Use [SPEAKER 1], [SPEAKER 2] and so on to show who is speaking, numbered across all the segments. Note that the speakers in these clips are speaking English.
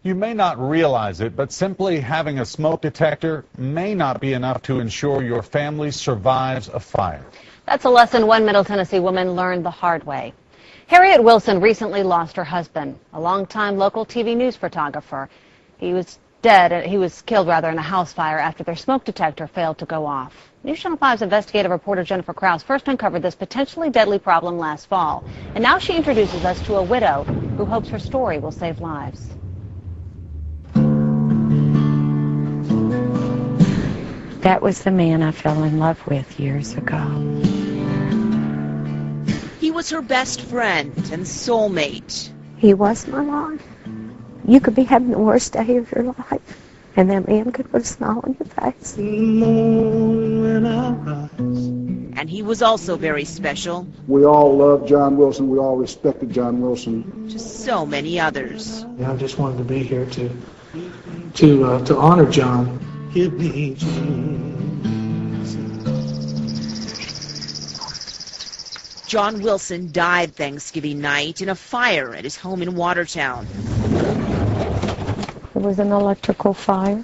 [SPEAKER 1] You may not realize it, but simply having a smoke detector may not be enough to ensure your family survives a fire.
[SPEAKER 2] That's a lesson one Middle Tennessee woman learned the hard way. Harriet Wilson recently lost her husband, a longtime local TV news photographer. He was killed in a house fire after their smoke detector failed to go off. News Channel 5's investigative reporter Jennifer Krause first uncovered this potentially deadly problem last fall. And now she introduces us to a widow who hopes her story will save lives.
[SPEAKER 3] That was the man I fell in love with years ago.
[SPEAKER 4] He was her best friend and soulmate.
[SPEAKER 3] He was my life. You could be having the worst day of your life, and that man could put a smile on your face.
[SPEAKER 4] And he was also very special.
[SPEAKER 5] We all loved John Wilson. We all respected John Wilson.
[SPEAKER 4] Just so many others.
[SPEAKER 6] I just wanted to be here to honor John. Give me
[SPEAKER 4] John Wilson died Thanksgiving night in a fire at his home in Watertown.
[SPEAKER 3] It was an electrical fire.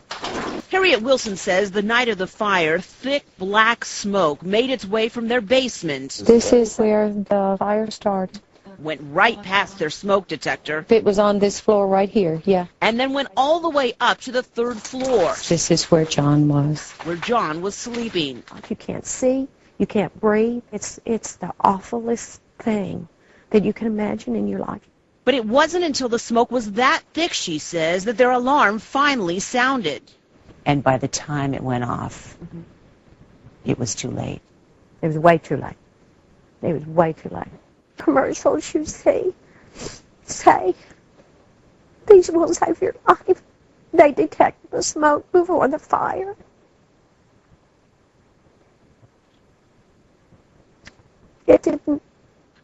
[SPEAKER 4] Harriet Wilson says the night of the fire, thick black smoke made its way from their basement.
[SPEAKER 3] This is where the fire started.
[SPEAKER 4] Went right past their smoke detector.
[SPEAKER 3] It was on this floor right here, yeah.
[SPEAKER 4] And then went all the way up to the 3rd floor.
[SPEAKER 3] This is where John was.
[SPEAKER 4] Where John was sleeping.
[SPEAKER 3] You can't see, you can't breathe. It's the awfulest thing that you can imagine in your life.
[SPEAKER 4] But it wasn't until the smoke was that thick, she says, that their alarm finally sounded.
[SPEAKER 7] And by the time it went off, it was too late.
[SPEAKER 3] It was way too late. It was way too late. Commercials you see say these will save your life. They detect the smoke before the fire. It didn't.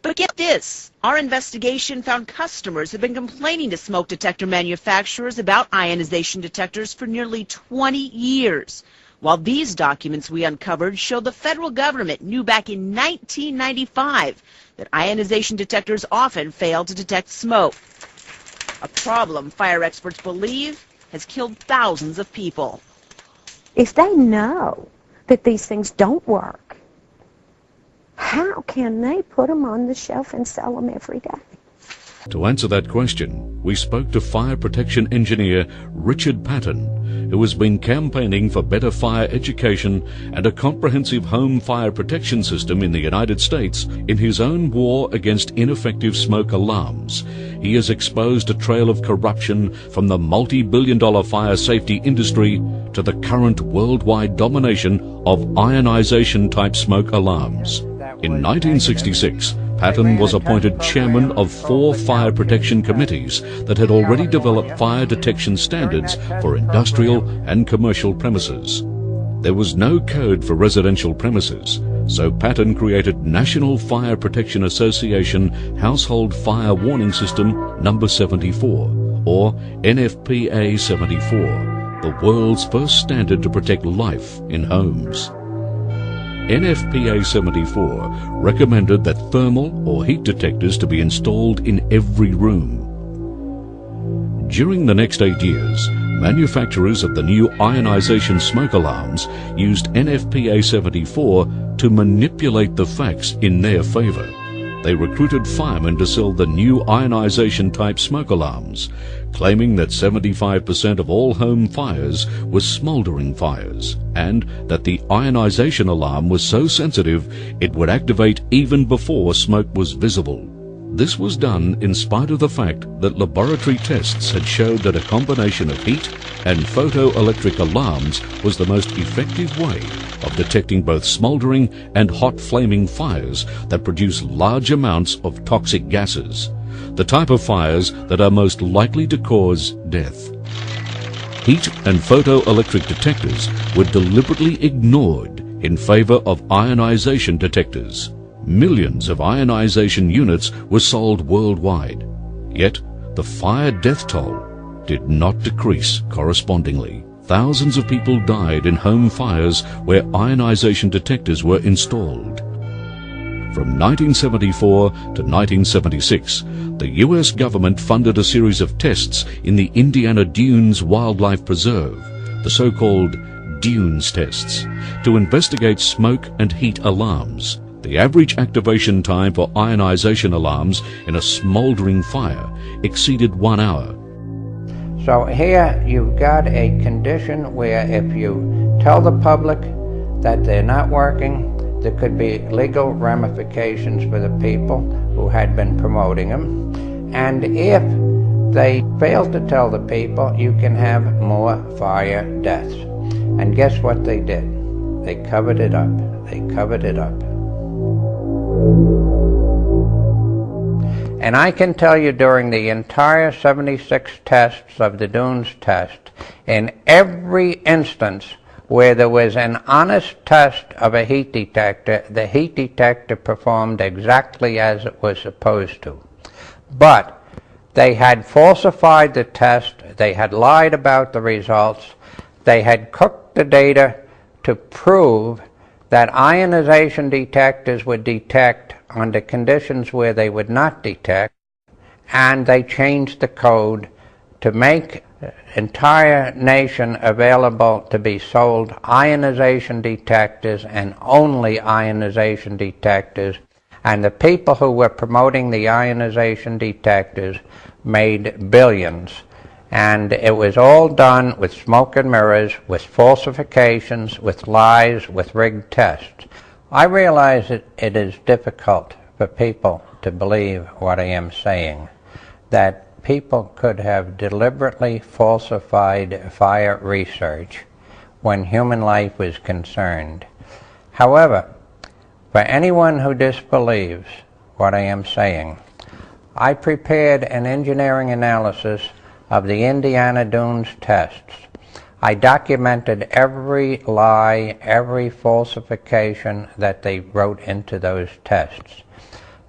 [SPEAKER 4] But get this, our investigation found customers have been complaining to smoke detector manufacturers about ionization detectors for nearly 20 years. While these documents we uncovered show the federal government knew back in 1995 that ionization detectors often fail to detect smoke. A problem fire experts believe has killed thousands of people.
[SPEAKER 3] If they know that these things don't work, how can they put them on the shelf and sell them every day?
[SPEAKER 8] To answer that question, we spoke to fire protection engineer Richard Patton, who has been campaigning for better fire education and a comprehensive home fire protection system in the United States in his own war against ineffective smoke alarms. He has exposed a trail of corruption from the multi-billion-dollar fire safety industry to the current worldwide domination of ionization-type smoke alarms. In 1966, Patton was appointed chairman of 4 fire protection committees that had already developed fire detection standards for industrial and commercial premises. There was no code for residential premises, so Patton created National Fire Protection Association Household Fire Warning System number 74, or NFPA 74, the world's first standard to protect life in homes. NFPA 74 recommended that thermal or heat detectors to be installed in every room. During the next 8 years, manufacturers of the new ionization smoke alarms used NFPA 74 to manipulate the facts in their favor. They recruited firemen to sell the new ionization-type smoke alarms, claiming that 75% of all home fires were smoldering fires, and that the ionization alarm was so sensitive it would activate even before smoke was visible. This was done in spite of the fact that laboratory tests had showed that a combination of heat and photoelectric alarms was the most effective way of detecting both smoldering and hot flaming fires that produce large amounts of toxic gases, the type of fires that are most likely to cause death. Heat and photoelectric detectors were deliberately ignored in favor of ionization detectors. Millions of ionization units were sold worldwide, yet the fire death toll did not decrease correspondingly. Thousands of people died in home fires where ionization detectors were installed. From 1974 to 1976, the U.S. government funded a series of tests in the Indiana Dunes Wildlife Preserve, the so-called Dunes tests, to investigate smoke and heat alarms. The average activation time for ionization alarms in a smoldering fire exceeded 1 hour.
[SPEAKER 9] So here you've got a condition where if you tell the public that they're not working, there could be legal ramifications for the people who had been promoting them. And if they fail to tell the people, you can have more fire deaths. And guess what they did? They covered it up. They covered it up. And I can tell you during the entire 76 tests of the Dunes test, in every instance where there was an honest test of a heat detector, the heat detector performed exactly as it was supposed to. But they had falsified the test, they had lied about the results, they had cooked the data to prove that ionization detectors would detect under conditions where they would not detect, and they changed the code to make the entire nation available to be sold ionization detectors and only ionization detectors. And the people who were promoting the ionization detectors made billions. And it was all done with smoke and mirrors, with falsifications, with lies, with rigged tests. I realize that it is difficult for people to believe what I am saying, that people could have deliberately falsified fire research when human life was concerned. However, for anyone who disbelieves what I am saying, I prepared an engineering analysis of the Indiana Dunes tests. I documented every lie, every falsification that they wrote into those tests.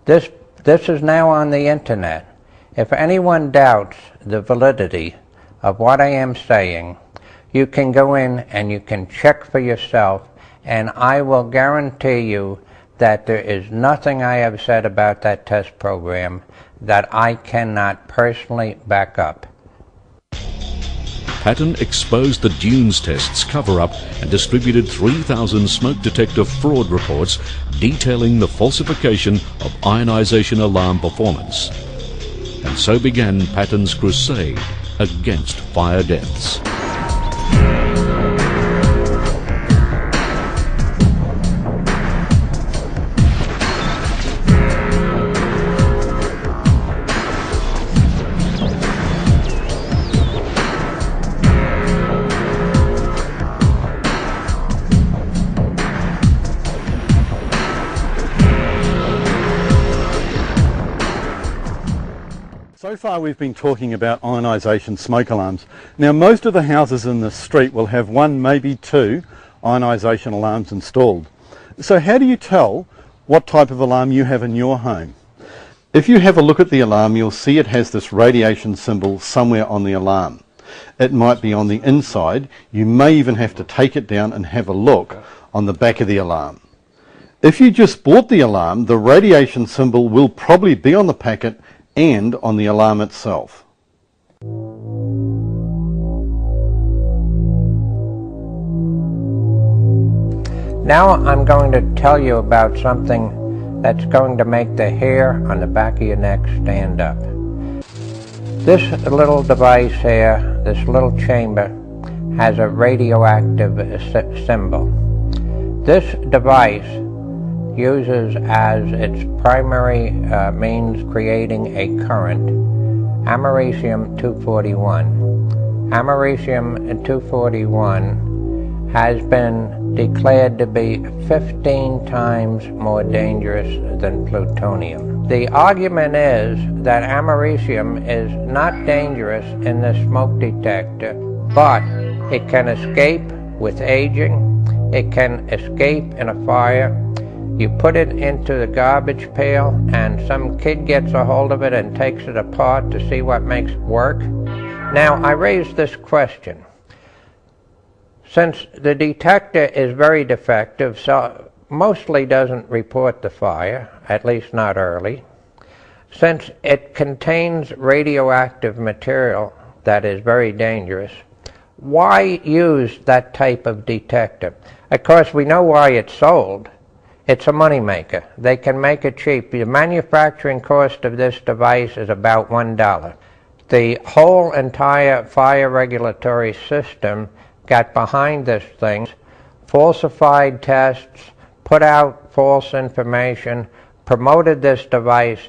[SPEAKER 9] This is now on the internet. If anyone doubts the validity of what I am saying, you can go in and you can check for yourself, and I will guarantee you that there is nothing I have said about that test program that I cannot personally back up.
[SPEAKER 8] Patton exposed the Dunes tests cover-up and distributed 3,000 smoke detector fraud reports detailing the falsification of ionization alarm performance. And so began Patton's crusade against fire deaths.
[SPEAKER 10] So far we've been talking about ionisation smoke alarms. Now most of the houses in this street will have one, maybe two ionisation alarms installed. So how do you tell what type of alarm you have in your home? If you have a look at the alarm, you'll see it has this radiation symbol somewhere on the alarm. It might be on the inside. You may even have to take it down and have a look on the back of the alarm. If you just bought the alarm, the radiation symbol will probably be on the packet and on the alarm itself.
[SPEAKER 9] Now I'm going to tell you about something that's going to make the hair on the back of your neck stand up. This little device here, this little chamber, has a radioactive symbol. This device uses as its primary means creating a current americium-241. Americium-241 has been declared to be 15 times more dangerous than plutonium. The argument is that americium is not dangerous in the smoke detector, but it can escape with aging, it can escape in a fire. You put it into the garbage pail and some kid gets a hold of it and takes it apart to see what makes it work. Now, I raise this question. Since the detector is very defective, so mostly doesn't report the fire, at least not early. Since it contains radioactive material that is very dangerous, why use that type of detector? Of course, we know why it's sold. It's a moneymaker. They can make it cheap. The manufacturing cost of this device is about $1. The whole entire fire regulatory system got behind this thing, falsified tests, put out false information, promoted this device.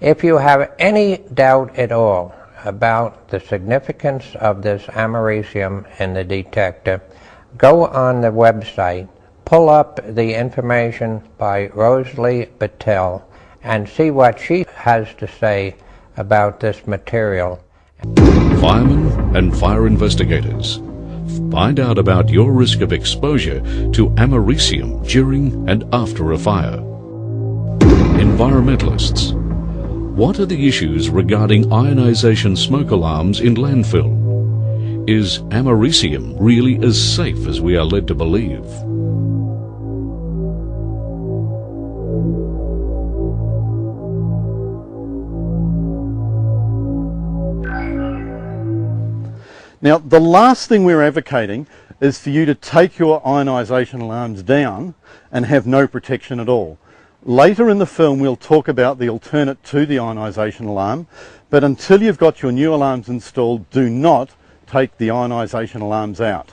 [SPEAKER 9] If you have any doubt at all about the significance of this americium in the detector, go on the website, pull up the information by Rosalie Battelle, and see what she has to say about this material.
[SPEAKER 8] Firemen and fire investigators. Find out about your risk of exposure to americium during and after a fire. Environmentalists. What are the issues regarding ionization smoke alarms in landfill? Is americium really as safe as we are led to believe?
[SPEAKER 10] Now, the last thing we're advocating is for you to take your ionisation alarms down and have no protection at all. Later in the film, we'll talk about the alternate to the ionisation alarm, but until you've got your new alarms installed, do not take the ionisation alarms out.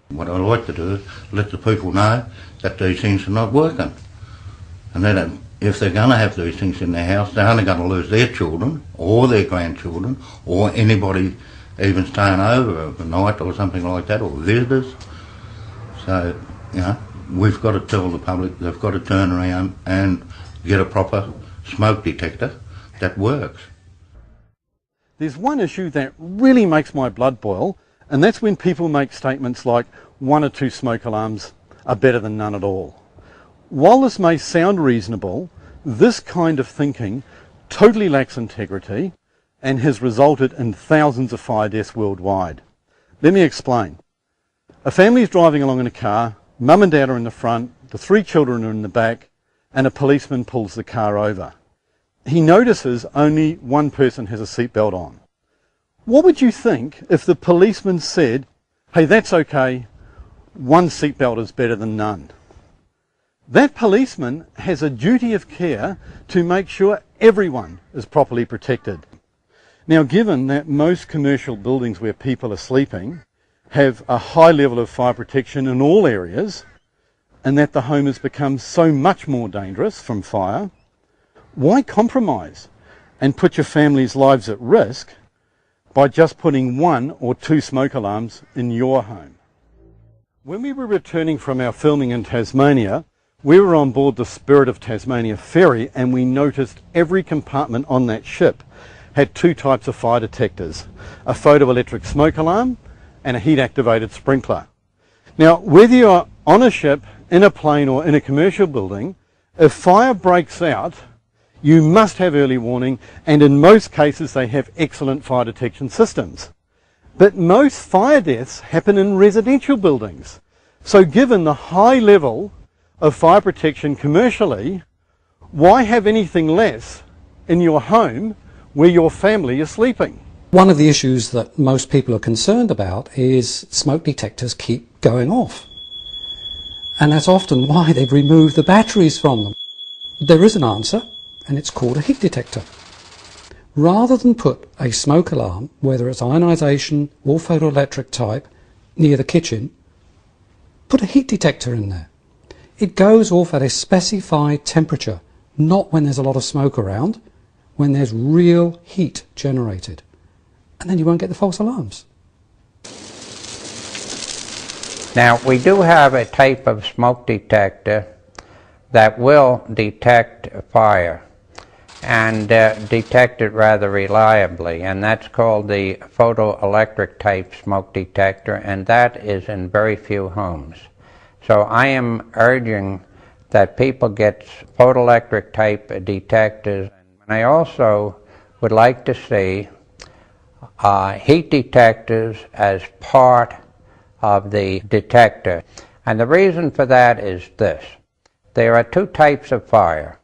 [SPEAKER 11] What I like to do is let the people know that these things are not working. And then if they're going to have these things in their house, they're only going to lose their children or their grandchildren or anybody even staying over overnight or something like that, or visitors. So, you know, we've got to tell the public they've got to turn around and get a proper smoke detector that works.
[SPEAKER 10] There's one issue that really makes my blood boil, and that's when people make statements like 1 or 2 smoke alarms are better than none at all. While this may sound reasonable, this kind of thinking totally lacks integrity and has resulted in thousands of fire deaths worldwide. Let me explain. A family is driving along in a car, mum and dad are in the front, the 3 children are in the back, and a policeman pulls the car over. He notices only one person has a seatbelt on. What would you think if the policeman said, hey, that's okay, 1 seatbelt is better than none? That policeman has a duty of care to make sure everyone is properly protected. Now, given that most commercial buildings where people are sleeping have a high level of fire protection in all areas, and that the home has become so much more dangerous from fire, why compromise and put your family's lives at risk by just putting 1 or 2 smoke alarms in your home? When we were returning from our filming in Tasmania, we were on board the Spirit of Tasmania ferry, and we noticed every compartment on that ship had 2 types of fire detectors, a photoelectric smoke alarm and a heat-activated sprinkler. Now, whether you're on a ship, in a plane or in a commercial building, if fire breaks out, you must have early warning, and in most cases they have excellent fire detection systems. But most fire deaths happen in residential buildings. So given the high level of fire protection commercially, why have anything less in your home where your family is sleeping?
[SPEAKER 12] One of the issues that most people are concerned about is smoke detectors keep going off. And that's often why they've removed the batteries from them. There is an answer, and it's called a heat detector. Rather than put a smoke alarm, whether it's ionisation or photoelectric type, near the kitchen, put a heat detector in there. It goes off at a specified temperature, not when there's a lot of smoke around, when there's real heat generated. And then you won't get the false alarms.
[SPEAKER 9] Now, we do have a type of smoke detector that will detect fire and detect it rather reliably, and that's called the photoelectric type smoke detector, and that is in very few homes. So I am urging that people get photoelectric type detectors. And I also would like to see heat detectors as part of the detector. And the reason for that is this. There are two types of fire.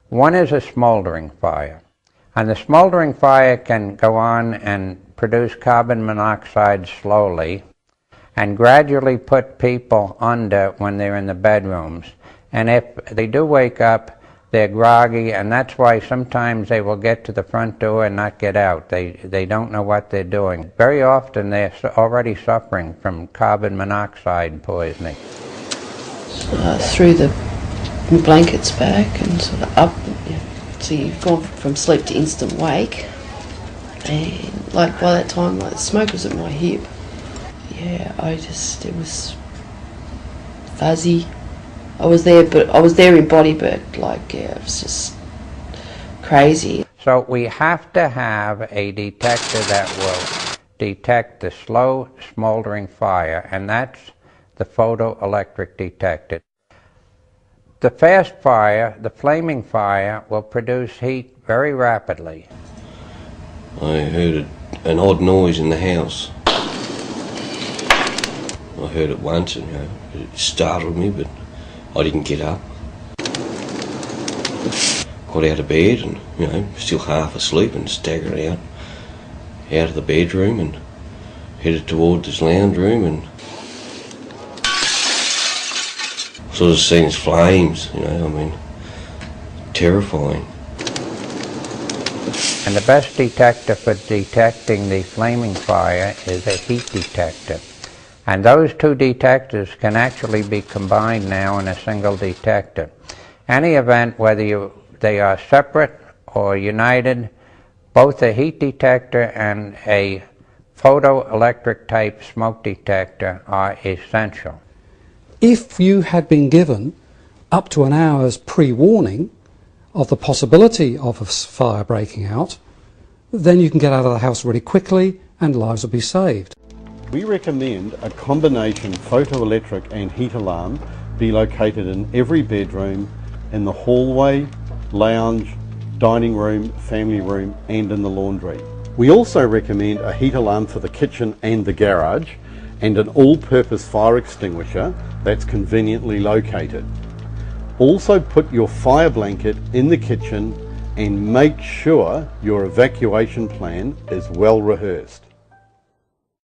[SPEAKER 9] One is a smoldering fire. And the smoldering fire can go on and produce carbon monoxide slowly and gradually put people under when they're in the bedrooms. And if they do wake up, they're groggy, and that's why sometimes they will get to the front door and not get out. They don't know what they're doing. Very often they're already suffering from carbon monoxide poisoning.
[SPEAKER 13] Threw the blankets back and sort of up. So you've gone from sleep to instant wake. And like by that time, like the smoke was at my hip. Yeah, it was fuzzy. I was there in body, but like, yeah, it was just crazy.
[SPEAKER 9] So we have to have a detector that will detect the slow smoldering fire, and that's the photoelectric detector. The fast fire, the flaming fire, will produce heat very rapidly.
[SPEAKER 14] I heard an odd noise in the house. I heard it once and it startled me, but I didn't get up. Got out of bed and, still half asleep, and staggered out of the bedroom and headed towards this lounge room and sort of seen as flames, terrifying.
[SPEAKER 9] And the best detector for detecting the flaming fire is a heat detector. And those two detectors can actually be combined now in a single detector. Any event, whether they are separate or united, both a heat detector and a photoelectric type smoke detector are essential.
[SPEAKER 12] If you had been given up to an hour's pre-warning of the possibility of a fire breaking out, then you can get out of the house really quickly and lives will be saved.
[SPEAKER 10] We recommend a combination photoelectric and heat alarm be located in every bedroom, in the hallway, lounge, dining room, family room and in the laundry. We also recommend a heat alarm for the kitchen and the garage, and an all-purpose fire extinguisher that's conveniently located. Also put your fire blanket in the kitchen and make sure your evacuation plan is well rehearsed.